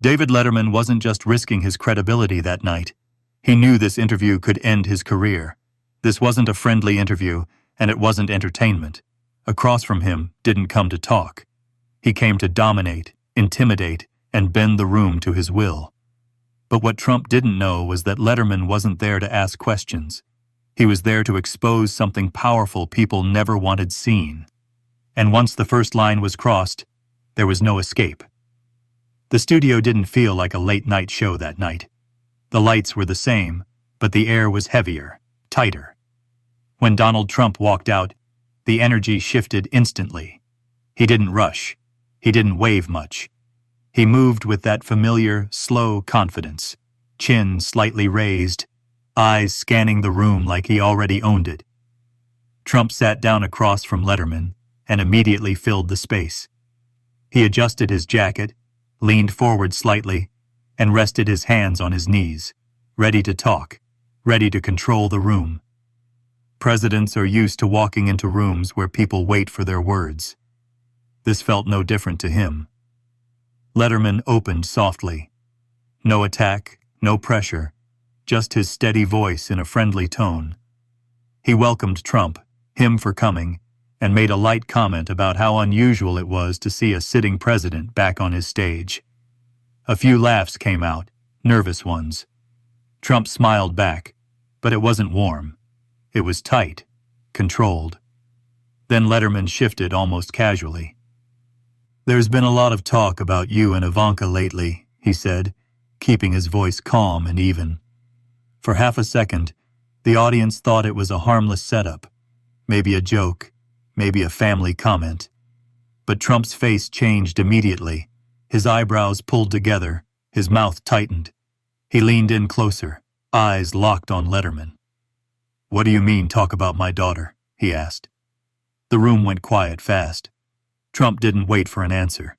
David Letterman wasn't just risking his credibility that night. He knew this interview could end his career. This wasn't a friendly interview, and it wasn't entertainment. Across from him didn't come to talk. He came to dominate, intimidate, and bend the room to his will. But what Trump didn't know was that Letterman wasn't there to ask questions. He was there to expose something powerful people never wanted seen. And once the first line was crossed, there was no escape. The studio didn't feel like a late-night show that night. The lights were the same, but the air was heavier, tighter. When Donald Trump walked out, the energy shifted instantly. He didn't rush. He didn't wave much. He moved with that familiar, slow confidence, chin slightly raised, eyes scanning the room like he already owned it. Trump sat down across from Letterman and immediately filled the space. He adjusted his jacket, leaned forward slightly, and rested his hands on his knees, ready to talk, ready to control the room. Presidents are used to walking into rooms where people wait for their words. This felt no different to him. Letterman opened softly. No attack, no pressure, just his steady voice in a friendly tone. He welcomed Trump, him for coming, and made a light comment about how unusual it was to see a sitting president back on his stage. A few laughs came out, nervous ones. Trump smiled back, but it wasn't warm. It was tight, controlled. Then Letterman shifted almost casually. "There's been a lot of talk about you and Ivanka lately," he said, keeping his voice calm and even. For half a second, the audience thought it was a harmless setup, maybe a joke, maybe a family comment. But Trump's face changed immediately. His eyebrows pulled together, his mouth tightened. He leaned in closer, eyes locked on Letterman. "What do you mean, talk about my daughter?" he asked. The room went quiet fast. Trump didn't wait for an answer.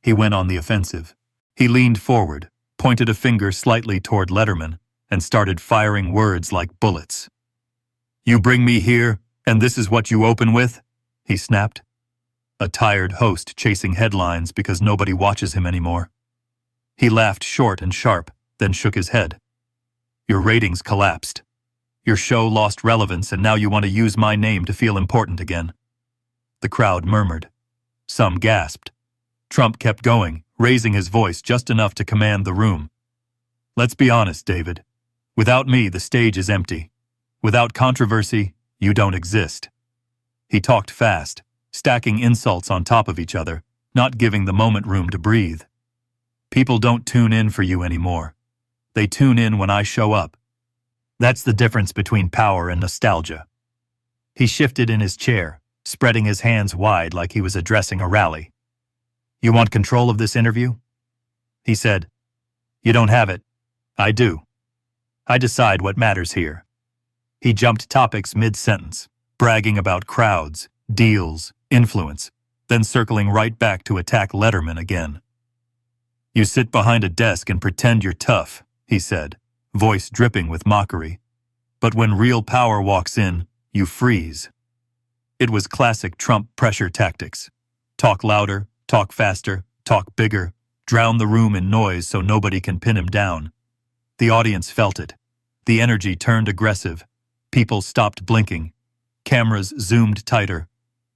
He went on the offensive. He leaned forward, pointed a finger slightly toward Letterman, and started firing words like bullets. "You bring me here, and this is what you open with?" he snapped. A tired host chasing headlines because nobody watches him anymore. He laughed short and sharp, then shook his head. "Your ratings collapsed. Your show lost relevance, and now you want to use my name to feel important again." The crowd murmured. Some gasped. Trump kept going, raising his voice just enough to command the room. "Let's be honest, David. Without me, the stage is empty. Without controversy, you don't exist." He talked fast, stacking insults on top of each other, not giving the moment room to breathe. "People don't tune in for you anymore. They tune in when I show up. That's the difference between power and nostalgia." He shifted in his chair, spreading his hands wide like he was addressing a rally. "You want control of this interview?" He said. "You don't have it. I do. I decide what matters here." He jumped topics mid-sentence, bragging about crowds, deals, influence, then circling right back to attack Letterman again. "You sit behind a desk and pretend you're tough," he said, voice dripping with mockery. "But when real power walks in, you freeze." It was classic Trump pressure tactics. Talk louder, talk faster, talk bigger, drown the room in noise so nobody can pin him down. The audience felt it. The energy turned aggressive. People stopped blinking. Cameras zoomed tighter.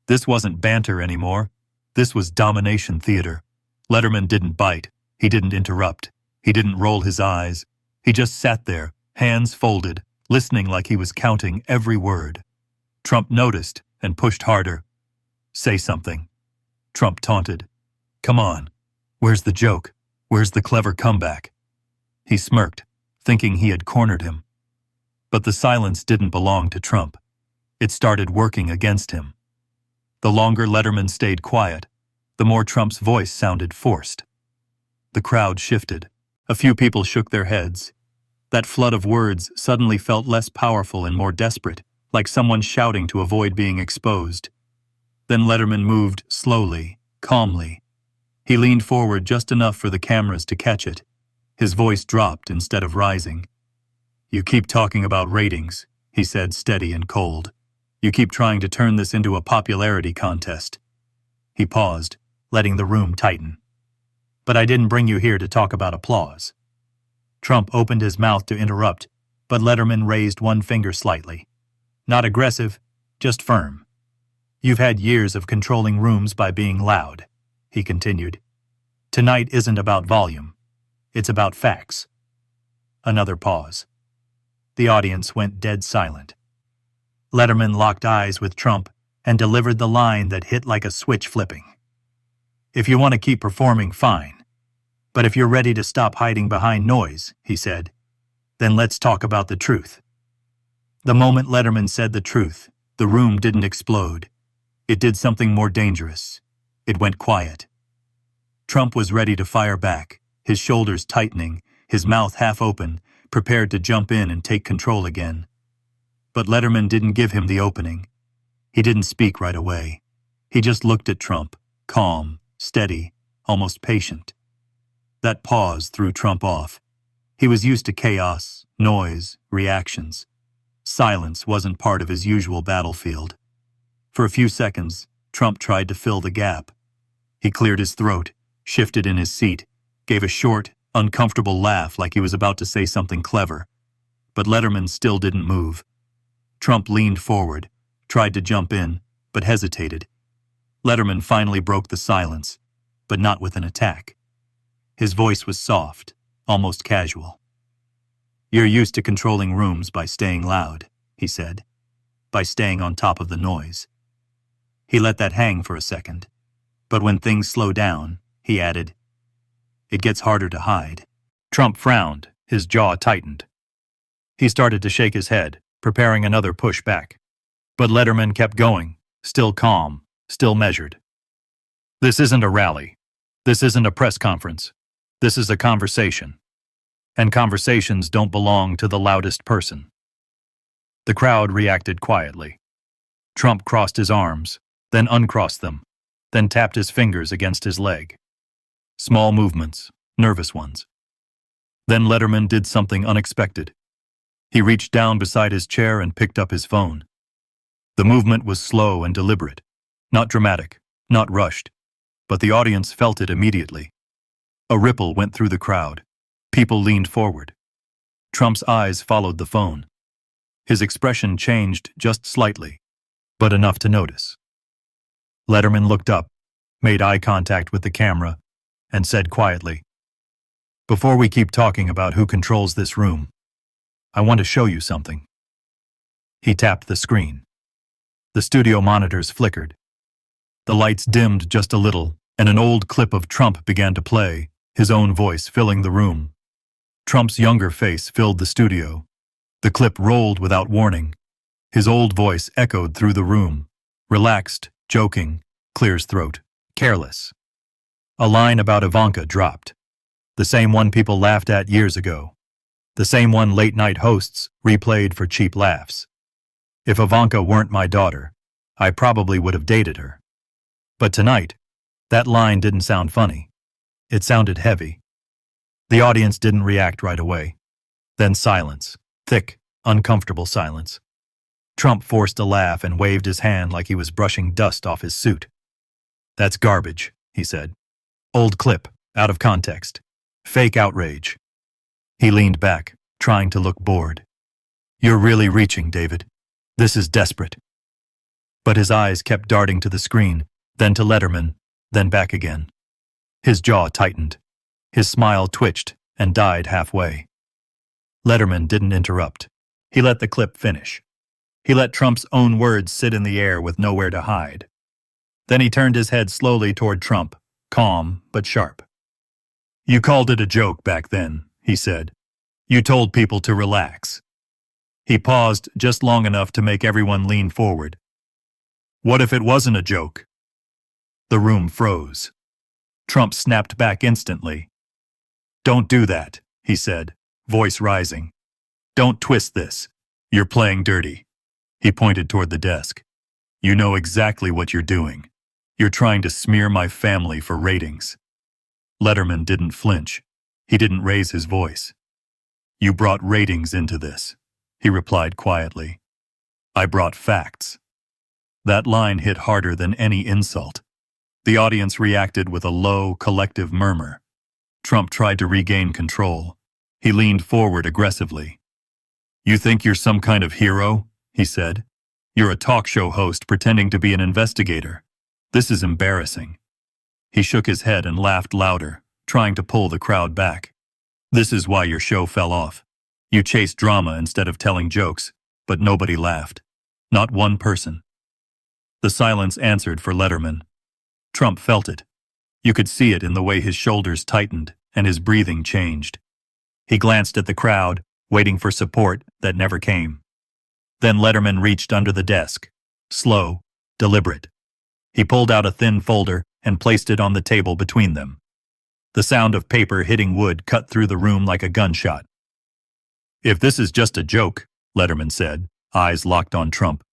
This wasn't banter anymore. This was domination theater. Letterman didn't bite. He didn't interrupt. He didn't roll his eyes. He just sat there, hands folded, listening like he was counting every word. Trump noticed and pushed harder. "Say something." Trump taunted. "Come on. Where's the joke? Where's the clever comeback?" He smirked, thinking he had cornered him. But the silence didn't belong to Trump. It started working against him. The longer Letterman stayed quiet, the more Trump's voice sounded forced. The crowd shifted. A few people shook their heads. That flood of words suddenly felt less powerful and more desperate, like someone shouting to avoid being exposed. Then Letterman moved slowly, calmly. He leaned forward just enough for the cameras to catch it. His voice dropped instead of rising. "You keep talking about ratings," he said, steady and cold. "You keep trying to turn this into a popularity contest." He paused, letting the room tighten. But I didn't bring you here to talk about applause. Trump opened his mouth to interrupt, but Letterman raised one finger slightly. Not aggressive, just firm. You've had years of controlling rooms by being loud, he continued. Tonight isn't about volume. It's about facts. Another pause. The audience went dead silent. Letterman locked eyes with Trump and delivered the line that hit like a switch flipping. If you want to keep performing, fine. But if you're ready to stop hiding behind noise, he said, then let's talk about the truth. The moment Letterman said the truth, the room didn't explode. It did something more dangerous. It went quiet. Trump was ready to fire back, his shoulders tightening, his mouth half open, prepared to jump in and take control again. But Letterman didn't give him the opening. He didn't speak right away. He just looked at Trump, calm, steady, almost patient. That pause threw Trump off. He was used to chaos, noise, reactions. Silence wasn't part of his usual battlefield. For a few seconds, Trump tried to fill the gap. He cleared his throat, shifted in his seat, gave a short, uncomfortable laugh like he was about to say something clever. But Letterman still didn't move. Trump leaned forward, tried to jump in, but hesitated. Letterman finally broke the silence, but not with an attack. His voice was soft, almost casual. You're used to controlling rooms by staying loud, he said, by staying on top of the noise. He let that hang for a second, but when things slow down, he added, it gets harder to hide. Trump frowned, his jaw tightened. He started to shake his head, preparing another push back. But Letterman kept going, still calm, still measured. This isn't a rally. This isn't a press conference. This is a conversation. And conversations don't belong to the loudest person. The crowd reacted quietly. Trump crossed his arms, then uncrossed them, then tapped his fingers against his leg. Small movements, nervous ones. Then Letterman did something unexpected. He reached down beside his chair and picked up his phone. The movement was slow and deliberate, not dramatic, not rushed, but the audience felt it immediately. A ripple went through the crowd. People leaned forward. Trump's eyes followed the phone. His expression changed just slightly, but enough to notice. Letterman looked up, made eye contact with the camera, and said quietly, "Before we keep talking about who controls this room, I want to show you something." He tapped the screen. The studio monitors flickered. The lights dimmed just a little, and an old clip of Trump began to play, his own voice filling the room. Trump's younger face filled the studio. The clip rolled without warning. His old voice echoed through the room, relaxed, joking, clear as throat, careless. A line about Ivanka dropped. The same one people laughed at years ago. The same one late-night hosts replayed for cheap laughs. If Ivanka weren't my daughter, I probably would have dated her. But tonight, that line didn't sound funny. It sounded heavy. The audience didn't react right away. Then silence, thick, uncomfortable silence. Trump forced a laugh and waved his hand like he was brushing dust off his suit. "That's garbage," he said. "Old clip, out of context. Fake outrage." He leaned back, trying to look bored. "You're really reaching, David. This is desperate." But his eyes kept darting to the screen, then to Letterman, then back again. His jaw tightened. His smile twitched and died halfway. Letterman didn't interrupt. He let the clip finish. He let Trump's own words sit in the air with nowhere to hide. Then he turned his head slowly toward Trump, calm but sharp. "You called it a joke back then," he said. "You told people to relax." He paused just long enough to make everyone lean forward. "What if it wasn't a joke?" The room froze. Trump snapped back instantly. "Don't do that," he said, voice rising. "Don't twist this. You're playing dirty." He pointed toward the desk. "You know exactly what you're doing. You're trying to smear my family for ratings." Letterman didn't flinch. He didn't raise his voice. "You brought ratings into this," he replied quietly. "I brought facts." That line hit harder than any insult. The audience reacted with a low, collective murmur. Trump tried to regain control. He leaned forward aggressively. "You think you're some kind of hero?" he said. "You're a talk show host pretending to be an investigator. This is embarrassing." He shook his head and laughed louder, trying to pull the crowd back. "This is why your show fell off. You chased drama instead of telling jokes, but nobody laughed. Not one person." The silence answered for Letterman. Trump felt it. You could see it in the way his shoulders tightened and his breathing changed. He glanced at the crowd, waiting for support that never came. Then Letterman reached under the desk, slow, deliberate. He pulled out a thin folder and placed it on the table between them. The sound of paper hitting wood cut through the room like a gunshot. "If this is just a joke," Letterman said, eyes locked on Trump,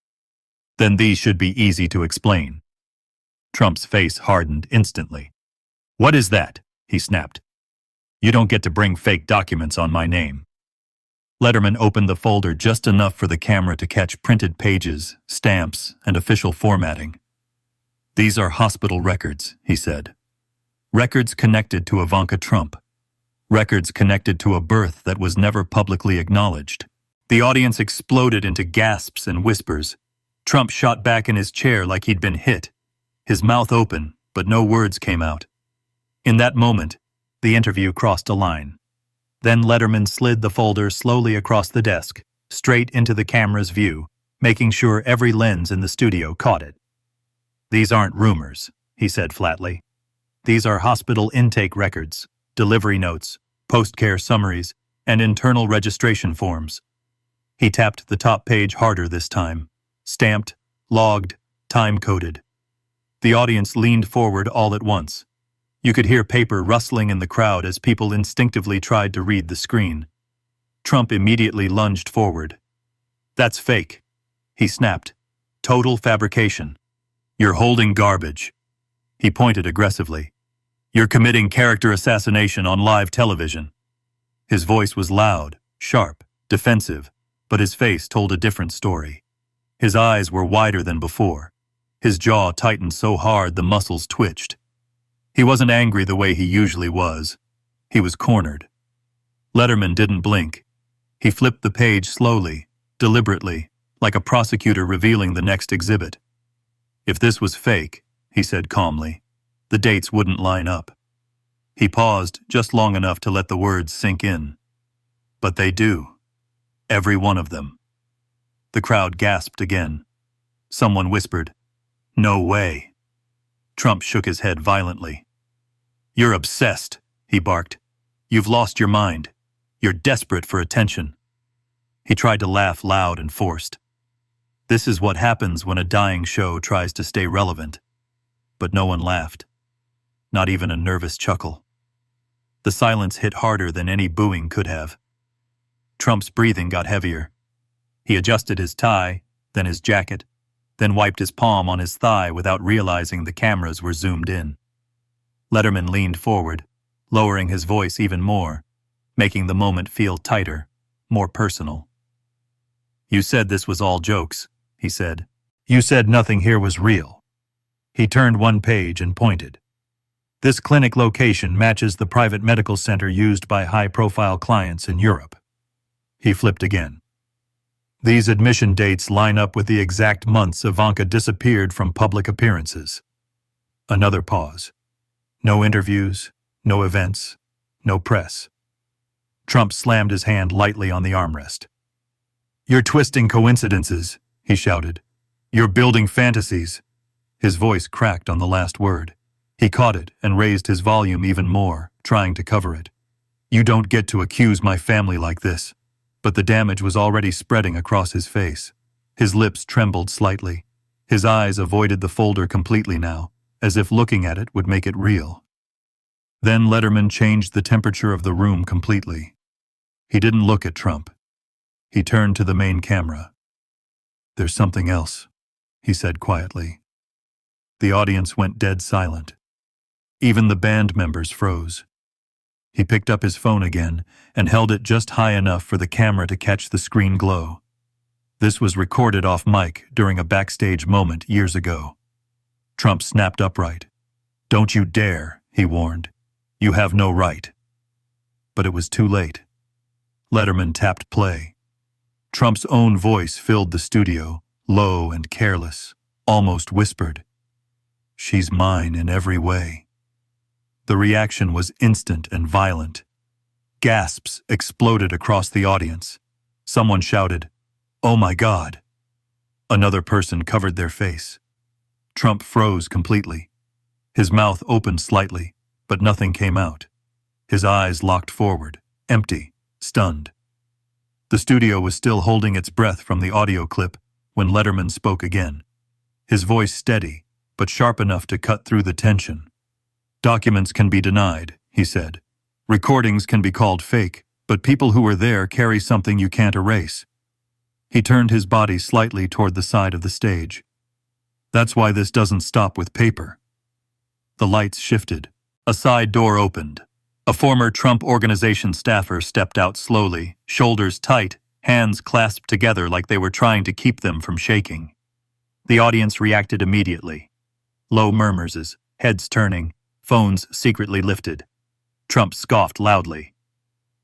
"then these should be easy to explain." Trump's face hardened instantly. "What is that?" he snapped. "You don't get to bring fake documents on my name." Letterman opened the folder just enough for the camera to catch printed pages, stamps, and official formatting. "These are hospital records," he said. "Records connected to Ivanka Trump. Records connected to a birth that was never publicly acknowledged." The audience exploded into gasps and whispers. Trump shot back in his chair like he'd been hit, his mouth open, but no words came out. In that moment, the interview crossed a line. Then Letterman slid the folder slowly across the desk, straight into the camera's view, making sure every lens in the studio caught it. "These aren't rumors," he said flatly. "These are hospital intake records, delivery notes, post-care summaries, and internal registration forms." He tapped the top page harder this time. Stamped, logged, time-coded. The audience leaned forward all at once. You could hear paper rustling in the crowd as people instinctively tried to read the screen. Trump immediately lunged forward. "That's fake," he snapped. "Total fabrication. You're holding garbage." He pointed aggressively. "You're committing character assassination on live television." His voice was loud, sharp, defensive, but his face told a different story. His eyes were wider than before. His jaw tightened so hard the muscles twitched. He wasn't angry the way he usually was. He was cornered. Letterman didn't blink. He flipped the page slowly, deliberately, like a prosecutor revealing the next exhibit. "If this was fake," he said calmly, "the dates wouldn't line up." He paused just long enough to let the words sink in. "But they do. Every one of them." The crowd gasped again. Someone whispered, "No way." Trump shook his head violently. "You're obsessed," he barked. "You've lost your mind. You're desperate for attention." He tried to laugh loud and forced. This is what happens when a dying show tries to stay relevant. But no one laughed. Not even a nervous chuckle. The silence hit harder than any booing could have. Trump's breathing got heavier. He adjusted his tie, then his jacket, then wiped his palm on his thigh without realizing the cameras were zoomed in. Letterman leaned forward, lowering his voice even more, making the moment feel tighter, more personal. "You said this was all jokes," he said. "You said nothing here was real." He turned one page and pointed. "This clinic location matches the private medical center used by high-profile clients in Europe." He flipped again. "These admission dates line up with the exact months Ivanka disappeared from public appearances." Another pause. No interviews, no events, no press. Trump slammed his hand lightly on the armrest. "You're twisting coincidences," he shouted. "You're building fantasies." His voice cracked on the last word. He caught it and raised his volume even more, trying to cover it. "You don't get to accuse my family like this." But the damage was already spreading across his face. His lips trembled slightly. His eyes avoided the folder completely now, as if looking at it would make it real. Then Letterman changed the temperature of the room completely. He didn't look at Trump. He turned to the main camera. "There's something else," he said quietly. The audience went dead silent. Even the band members froze. He picked up his phone again and held it just high enough for the camera to catch the screen glow. This was recorded off mic during a backstage moment years ago. Trump snapped upright. "Don't you dare," he warned. "You have no right." But it was too late. Letterman tapped play. Trump's own voice filled the studio, low and careless, almost whispered. "She's mine in every way." The reaction was instant and violent. Gasps exploded across the audience. Someone shouted, "Oh my God!" Another person covered their face. Trump froze completely. His mouth opened slightly, but nothing came out. His eyes locked forward, empty, stunned. The studio was still holding its breath from the audio clip when Letterman spoke again. His voice steady, but sharp enough to cut through the tension. "Documents can be denied," he said. "Recordings can be called fake, but people who were there carry something you can't erase." He turned his body slightly toward the side of the stage. "That's why this doesn't stop with paper." The lights shifted. A side door opened. A former Trump Organization staffer stepped out slowly, shoulders tight, hands clasped together like they were trying to keep them from shaking. The audience reacted immediately. Low murmurs, heads turning, phones secretly lifted. Trump scoffed loudly.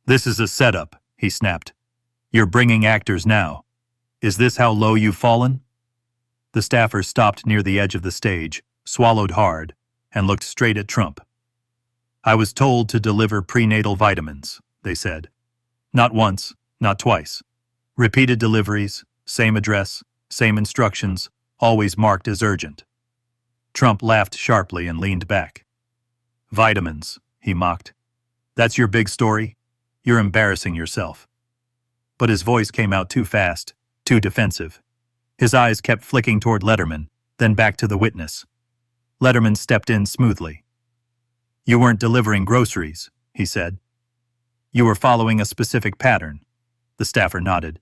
"This is a setup," he snapped. "You're bringing actors now. Is this how low you've fallen?" The staffer stopped near the edge of the stage, swallowed hard, and looked straight at Trump. "I was told to deliver prenatal vitamins," they said. "Not once, not twice. Repeated deliveries, same address, same instructions, always marked as urgent." Trump laughed sharply and leaned back. "Vitamins," he mocked. "That's your big story? You're embarrassing yourself." But his voice came out too fast, too defensive. His eyes kept flicking toward Letterman, then back to the witness. Letterman stepped in smoothly. "You weren't delivering groceries," he said. "You were following a specific pattern." The staffer nodded.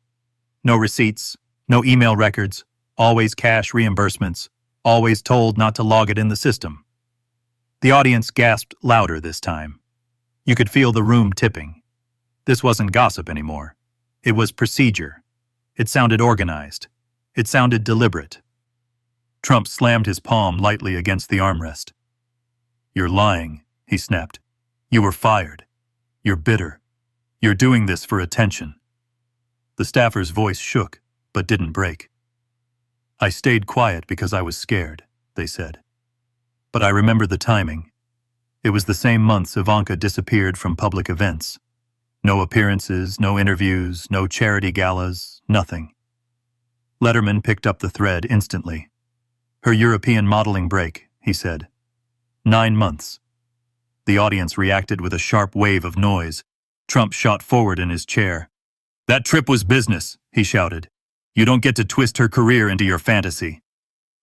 "No receipts, no email records, always cash reimbursements, always told not to log it in the system." The audience gasped louder this time. You could feel the room tipping. This wasn't gossip anymore. It was procedure. It sounded organized. It sounded deliberate. Trump slammed his palm lightly against the armrest. "You're lying," he snapped. "You were fired. You're bitter. You're doing this for attention." The staffer's voice shook, but didn't break. "I stayed quiet because I was scared," they said. "But I remember the timing. It was the same months Ivanka disappeared from public events. No appearances, no interviews, no charity galas, nothing." Letterman picked up the thread instantly. "Her European modeling break," he said. 9 months. The audience reacted with a sharp wave of noise. Trump shot forward in his chair. "That trip was business," he shouted. "You don't get to twist her career into your fantasy."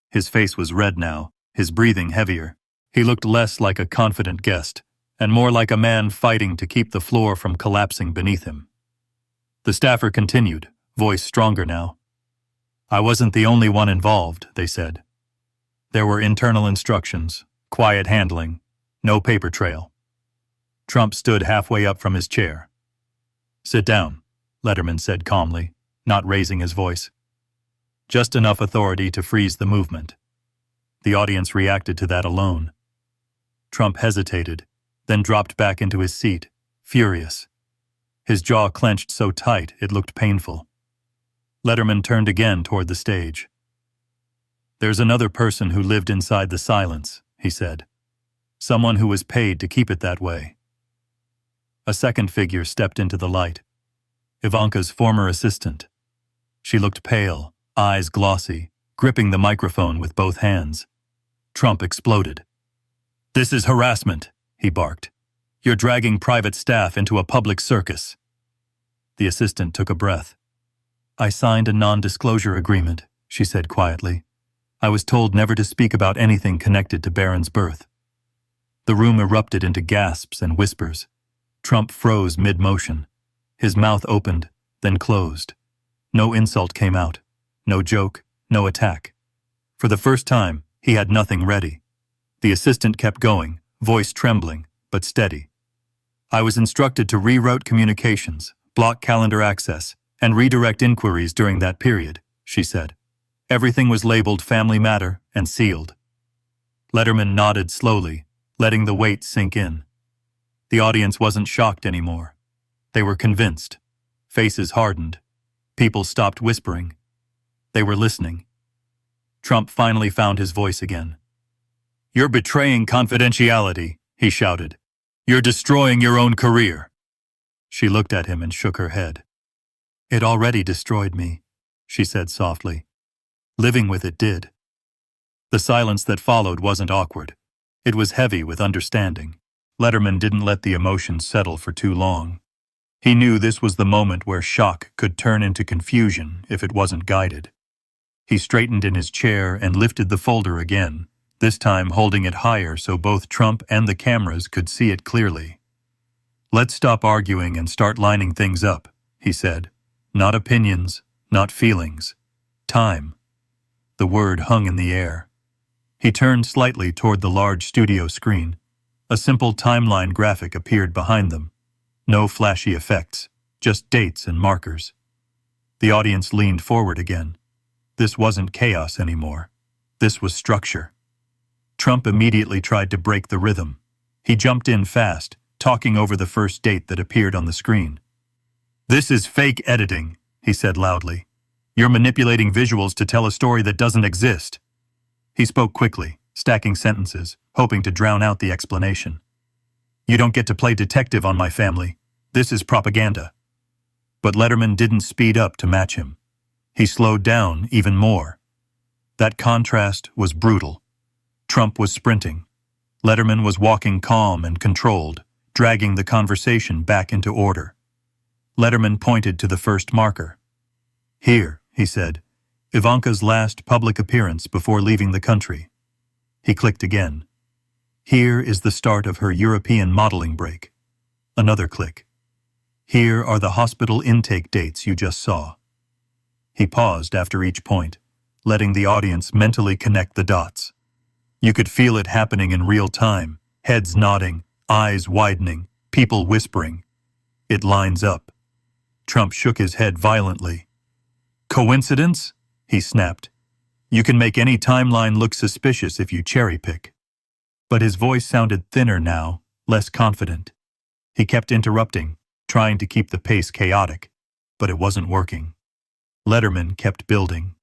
His face was red now, his breathing heavier. He looked less like a confident guest, and more like a man fighting to keep the floor from collapsing beneath him. The staffer continued, voice stronger now. "I wasn't the only one involved," they said. "There were internal instructions, quiet handling, no paper trail." Trump stood halfway up from his chair. "Sit down," Letterman said calmly, not raising his voice. Just enough authority to freeze the movement. The audience reacted to that alone. Trump hesitated, then dropped back into his seat, furious. His jaw clenched so tight it looked painful. Letterman turned again toward the stage. "There's another person who lived inside the silence," he said. "Someone who was paid to keep it that way." A second figure stepped into the light. Ivanka's former assistant. She looked pale, eyes glossy, gripping the microphone with both hands. Trump exploded. "This is harassment," he barked. "You're dragging private staff into a public circus." The assistant took a breath. "I signed a non-disclosure agreement," she said quietly. "I was told never to speak about anything connected to Barron's birth." The room erupted into gasps and whispers. Trump froze mid-motion. His mouth opened, then closed. No insult came out. No joke, no attack. For the first time, he had nothing ready. The assistant kept going, voice trembling, but steady. "I was instructed to reroute communications, block calendar access, and redirect inquiries during that period," she said. "Everything was labeled family matter and sealed." Letterman nodded slowly, letting the weight sink in. The audience wasn't shocked anymore. They were convinced. Faces hardened. People stopped whispering. They were listening. Trump finally found his voice again. "You're betraying confidentiality," he shouted. "You're destroying your own career." She looked at him and shook her head. "It already destroyed me," she said softly. "Living with it did." The silence that followed wasn't awkward. It was heavy with understanding. Letterman didn't let the emotions settle for too long. He knew this was the moment where shock could turn into confusion if it wasn't guided. He straightened in his chair and lifted the folder again, this time holding it higher so both Trump and the cameras could see it clearly. "Let's stop arguing and start lining things up," he said. "Not opinions, not feelings. Time." The word hung in the air. He turned slightly toward the large studio screen. A simple timeline graphic appeared behind them. No flashy effects, just dates and markers. The audience leaned forward again. This wasn't chaos anymore. This was structure. Trump immediately tried to break the rhythm. He jumped in fast, talking over the first date that appeared on the screen. "This is fake editing," he said loudly. "You're manipulating visuals to tell a story that doesn't exist." He spoke quickly, stacking sentences, hoping to drown out the explanation. "You don't get to play detective on my family. This is propaganda." But Letterman didn't speed up to match him. He slowed down even more. That contrast was brutal. Trump was sprinting. Letterman was walking calm and controlled, dragging the conversation back into order. Letterman pointed to the first marker. "Here," he said, "Ivanka's last public appearance before leaving the country." He clicked again. "Here is the start of her European modeling break." Another click. "Here are the hospital intake dates you just saw." He paused after each point, letting the audience mentally connect the dots. You could feel it happening in real time, heads nodding, eyes widening, people whispering. "It lines up." Trump shook his head violently. "Coincidence?" he snapped. "You can make any timeline look suspicious if you cherry-pick." But his voice sounded thinner now, less confident. He kept interrupting, trying to keep the pace chaotic, but it wasn't working. Letterman kept building.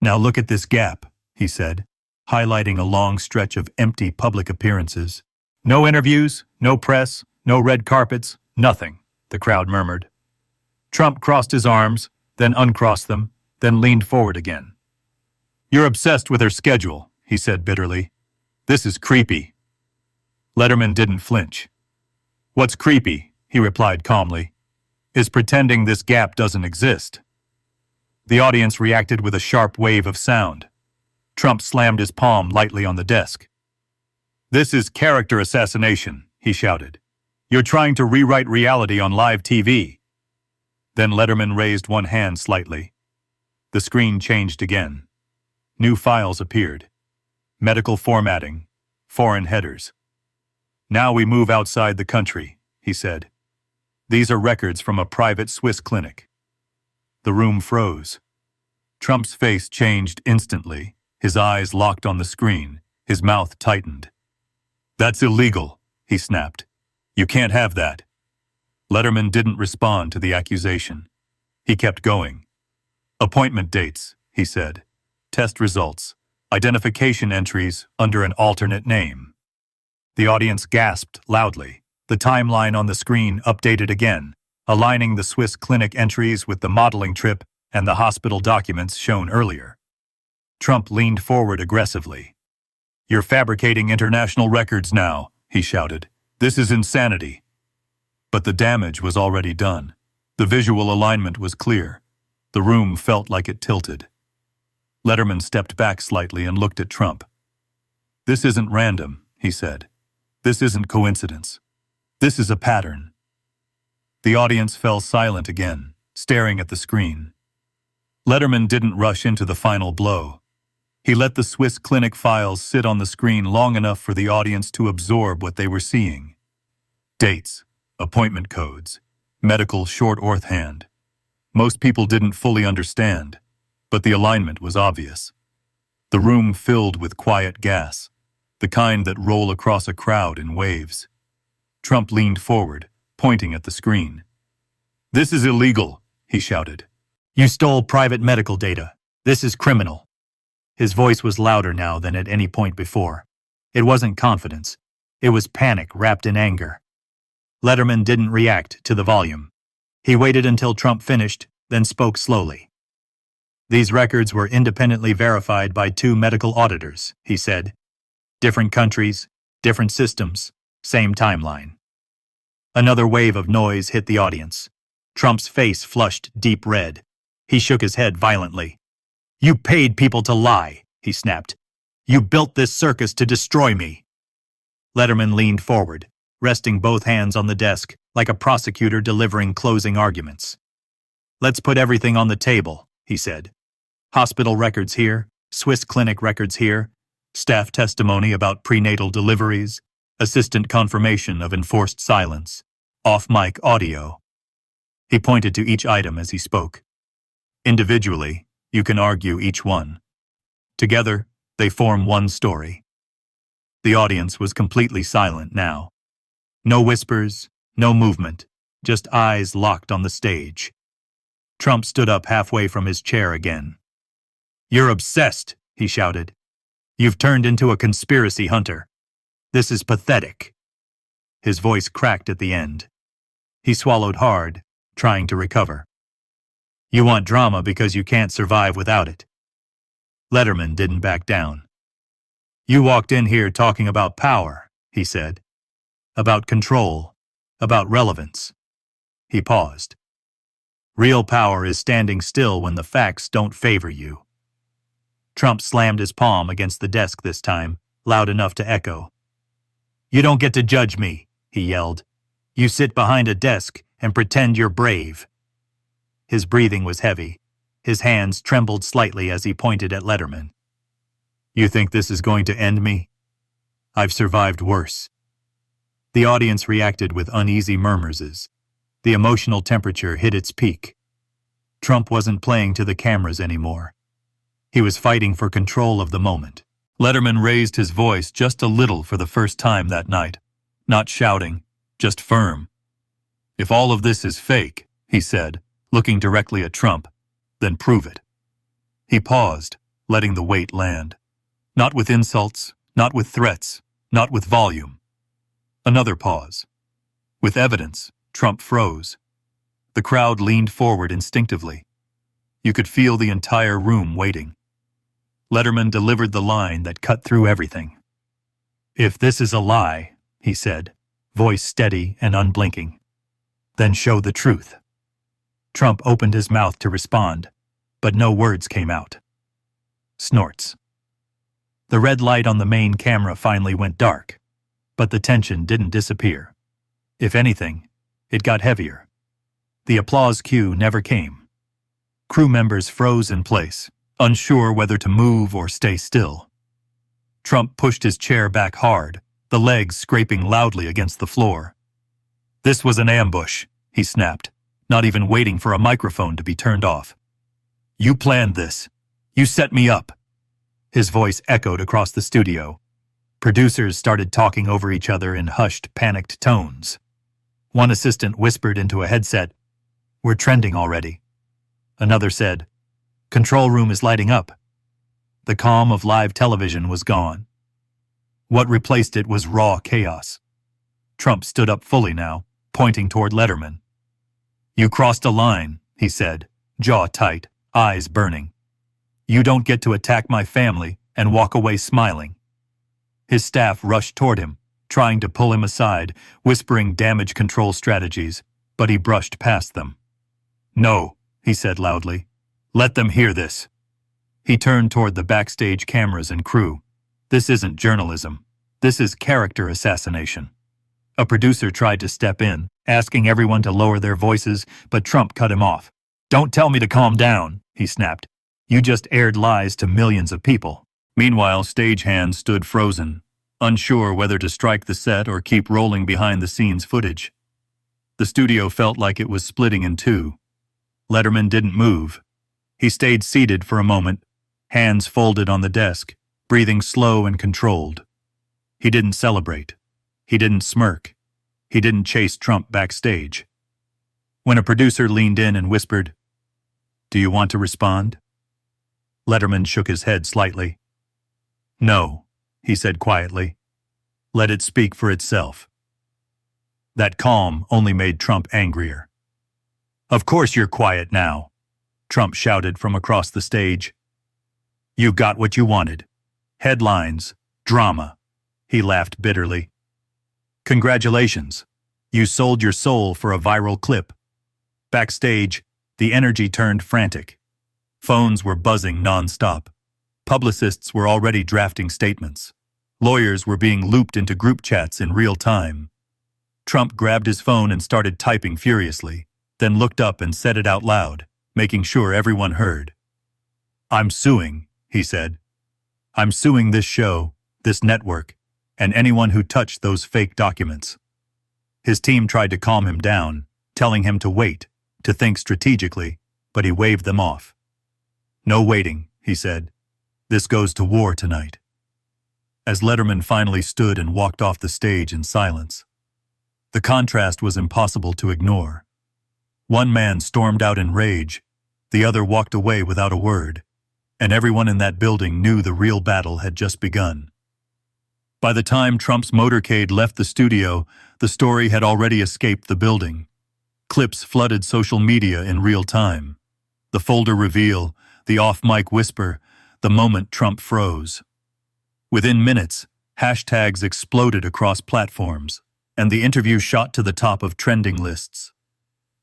"Now look at this gap," he said, highlighting a long stretch of empty public appearances. "No interviews, no press, no red carpets, nothing," the crowd murmured. Trump crossed his arms, then uncrossed them, then leaned forward again. "You're obsessed with her schedule," he said bitterly. "This is creepy." Letterman didn't flinch. "What's creepy," he replied calmly, "is pretending this gap doesn't exist." The audience reacted with a sharp wave of sound. Trump slammed his palm lightly on the desk. "This is character assassination," he shouted. "You're trying to rewrite reality on live TV." Then Letterman raised one hand slightly. The screen changed again. New files appeared. Medical formatting. Foreign headers. "Now we move outside the country," he said. "These are records from a private Swiss clinic." The room froze. Trump's face changed instantly, his eyes locked on the screen, his mouth tightened. "That's illegal," he snapped. "You can't have that." Letterman didn't respond to the accusation. He kept going. "Appointment dates," he said. "Test results. Identification entries under an alternate name." The audience gasped loudly. The timeline on the screen updated again, aligning the Swiss clinic entries with the modeling trip and the hospital documents shown earlier. Trump leaned forward aggressively. "You're fabricating international records now," he shouted. "This is insanity." But the damage was already done. The visual alignment was clear. The room felt like it tilted. Letterman stepped back slightly and looked at Trump. "This isn't random," he said. "This isn't coincidence. This is a pattern." The audience fell silent again, staring at the screen. Letterman didn't rush into the final blow. He let the Swiss clinic files sit on the screen long enough for the audience to absorb what they were seeing. Dates, appointment codes, medical shorthand. Most people didn't fully understand, but the alignment was obvious. The room filled with quiet gas, the kind that roll across a crowd in waves. Trump leaned forward, pointing at the screen. "This is illegal," he shouted. "You stole private medical data. This is criminal." His voice was louder now than at any point before. It wasn't confidence. It was panic wrapped in anger. Letterman didn't react to the volume. He waited until Trump finished, then spoke slowly. "These records were independently verified by 2 medical auditors," he said. "Different countries, different systems, same timeline." Another wave of noise hit the audience. Trump's face flushed deep red. He shook his head violently. "You paid people to lie," he snapped. "You built this circus to destroy me." Letterman leaned forward, resting both hands on the desk like a prosecutor delivering closing arguments. "Let's put everything on the table," he said. "Hospital records here, Swiss clinic records here, staff testimony about prenatal deliveries, assistant confirmation of enforced silence, off-mic audio." He pointed to each item as he spoke. "Individually, you can argue each one. Together, they form one story." The audience was completely silent now. No whispers, no movement, just eyes locked on the stage. Trump stood up halfway from his chair again. "You're obsessed," he shouted. "You've turned into a conspiracy hunter. This is pathetic." His voice cracked at the end. He swallowed hard, trying to recover. "You want drama because you can't survive without it." Letterman didn't back down. "You walked in here talking about power," he said. "About control, about relevance." He paused. "Real power is standing still when the facts don't favor you." Trump slammed his palm against the desk this time, loud enough to echo. "You don't get to judge me," he yelled. "You sit behind a desk and pretend you're brave." His breathing was heavy. His hands trembled slightly as he pointed at Letterman. "You think this is going to end me? I've survived worse." The audience reacted with uneasy murmurs. The emotional temperature hit its peak. Trump wasn't playing to the cameras anymore. He was fighting for control of the moment. Letterman raised his voice just a little for the first time that night. Not shouting, just firm. "If all of this is fake," he said, looking directly at Trump, "then prove it." He paused, letting the weight land. Not with insults, not with threats, not with volume. Another pause. With evidence, Trump froze. The crowd leaned forward instinctively. You could feel the entire room waiting. Letterman delivered the line that cut through everything. "If this is a lie," he said, voice steady and unblinking, "then show the truth." Trump opened his mouth to respond, but no words came out. Snorts. The red light on the main camera finally went dark, but the tension didn't disappear. If anything, it got heavier. The applause cue never came. Crew members froze in place, unsure whether to move or stay still. Trump pushed his chair back hard, the legs scraping loudly against the floor. "This was an ambush," he snapped, not even waiting for a microphone to be turned off. "You planned this. You set me up." His voice echoed across the studio. Producers started talking over each other in hushed, panicked tones. One assistant whispered into a headset, "We're trending already." Another said, "Control room is lighting up." The calm of live television was gone. What replaced it was raw chaos. Trump stood up fully now, pointing toward Letterman. "You crossed a line," he said, jaw tight, eyes burning. "You don't get to attack my family and walk away smiling." His staff rushed toward him, trying to pull him aside, whispering damage control strategies, but he brushed past them. "No," he said loudly. "Let them hear this." He turned toward the backstage cameras and crew. "This isn't journalism. This is character assassination." A producer tried to step in, asking everyone to lower their voices, but Trump cut him off. "Don't tell me to calm down," he snapped. "You just aired lies to millions of people." Meanwhile, stagehands stood frozen, unsure whether to strike the set or keep rolling behind-the-scenes footage. The studio felt like it was splitting in two. Letterman didn't move. He stayed seated for a moment, hands folded on the desk, breathing slow and controlled. He didn't celebrate. He didn't smirk. He didn't chase Trump backstage. When a producer leaned in and whispered, "Do you want to respond?" Letterman shook his head slightly. "No," he said quietly. "Let it speak for itself." That calm only made Trump angrier. "Of course you're quiet now," Trump shouted from across the stage. "You got what you wanted. Headlines, drama." He laughed bitterly. "Congratulations. You sold your soul for a viral clip." Backstage, the energy turned frantic. Phones were buzzing non-stop. Publicists were already drafting statements. Lawyers were being looped into group chats in real time. Trump grabbed his phone and started typing furiously, then looked up and said it out loud, making sure everyone heard. "I'm suing," he said. "I'm suing this show, this network, and anyone who touched those fake documents." His team tried to calm him down, telling him to wait, to think strategically, but he waved them off. "No waiting," he said. "This goes to war tonight." As Letterman finally stood and walked off the stage in silence, the contrast was impossible to ignore. One man stormed out in rage, the other walked away without a word, and everyone in that building knew the real battle had just begun. By the time Trump's motorcade left the studio, the story had already escaped the building. Clips flooded social media in real time. The folder reveal, the off-mic whisper, the moment Trump froze. Within minutes, hashtags exploded across platforms, and the interview shot to the top of trending lists.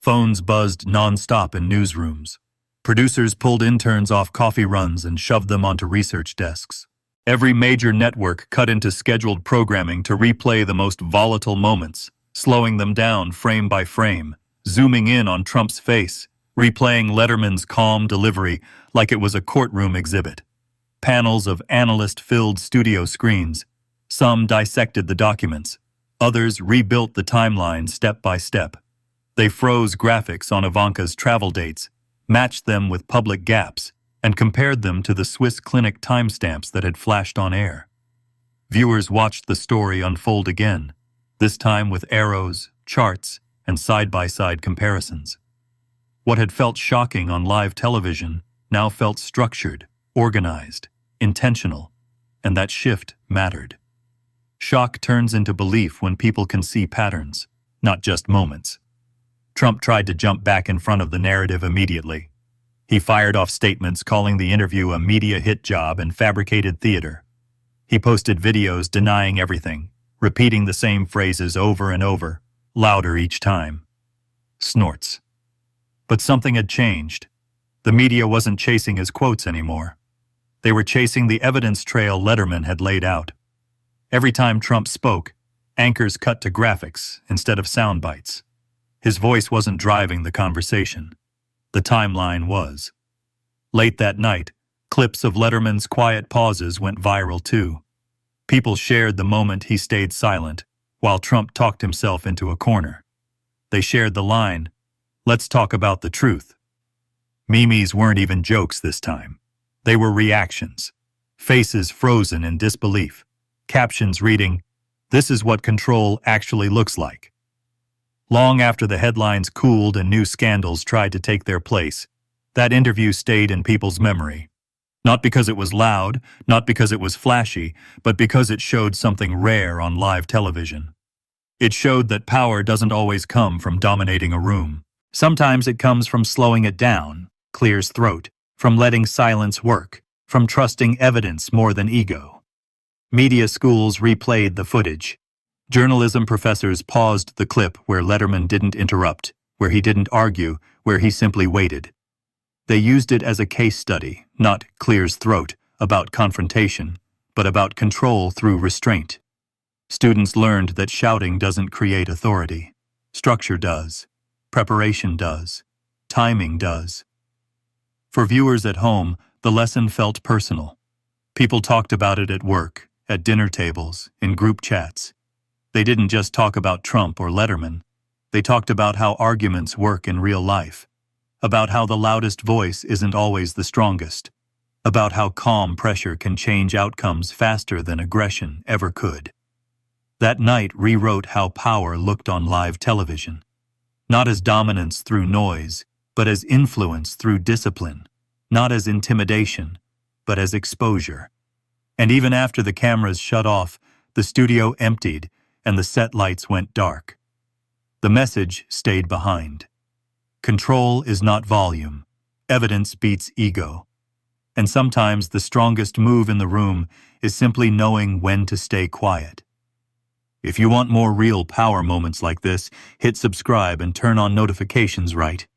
Phones buzzed non-stop in newsrooms. Producers pulled interns off coffee runs and shoved them onto research desks. Every major network cut into scheduled programming to replay the most volatile moments, slowing them down frame by frame, zooming in on Trump's face, replaying Letterman's calm delivery like it was a courtroom exhibit. Panels of analyst-filled studio screens. Some dissected the documents. Others rebuilt the timeline step by step. They froze graphics on Ivanka's travel dates, matched them with public gaps, and compared them to the Swiss clinic timestamps that had flashed on air. Viewers watched the story unfold again, this time with arrows, charts, and side-by-side comparisons. What had felt shocking on live television now felt structured, organized, intentional, and that shift mattered. Shock turns into belief when people can see patterns, not just moments. Trump tried to jump back in front of the narrative immediately. He fired off statements calling the interview a media hit job and fabricated theater. He posted videos denying everything, repeating the same phrases over and over, louder each time. Snorts. But something had changed. The media wasn't chasing his quotes anymore. They were chasing the evidence trail Letterman had laid out. Every time Trump spoke, anchors cut to graphics instead of sound bites. His voice wasn't driving the conversation. The timeline was. Late that night, clips of Letterman's quiet pauses went viral too. People shared the moment he stayed silent, while Trump talked himself into a corner. They shared the line, "Let's talk about the truth." Memes weren't even jokes this time. They were reactions. Faces frozen in disbelief. Captions reading, "This is what control actually looks like." Long after the headlines cooled and new scandals tried to take their place, that interview stayed in people's memory. Not because it was loud, not because it was flashy, but because it showed something rare on live television. It showed that power doesn't always come from dominating a room. Sometimes it comes from slowing it down, clears throat, from letting silence work, from trusting evidence more than ego. Media schools replayed the footage. Journalism professors paused the clip where Letterman didn't interrupt, where he didn't argue, where he simply waited. They used it as a case study, not clears throat, about confrontation, but about control through restraint. Students learned that shouting doesn't create authority. Structure does. Preparation does. Timing does. For viewers at home, the lesson felt personal. People talked about it at work, at dinner tables, in group chats. They didn't just talk about Trump or Letterman. They talked about how arguments work in real life, about how the loudest voice isn't always the strongest, about how calm pressure can change outcomes faster than aggression ever could. That night rewrote how power looked on live television, not as dominance through noise, but as influence through discipline, not as intimidation, but as exposure. And even after the cameras shut off, the studio emptied and the set lights went dark. The message stayed behind. Control is not volume. Evidence beats ego. And sometimes the strongest move in the room is simply knowing when to stay quiet. If you want more real power moments like this, hit subscribe and turn on notifications right.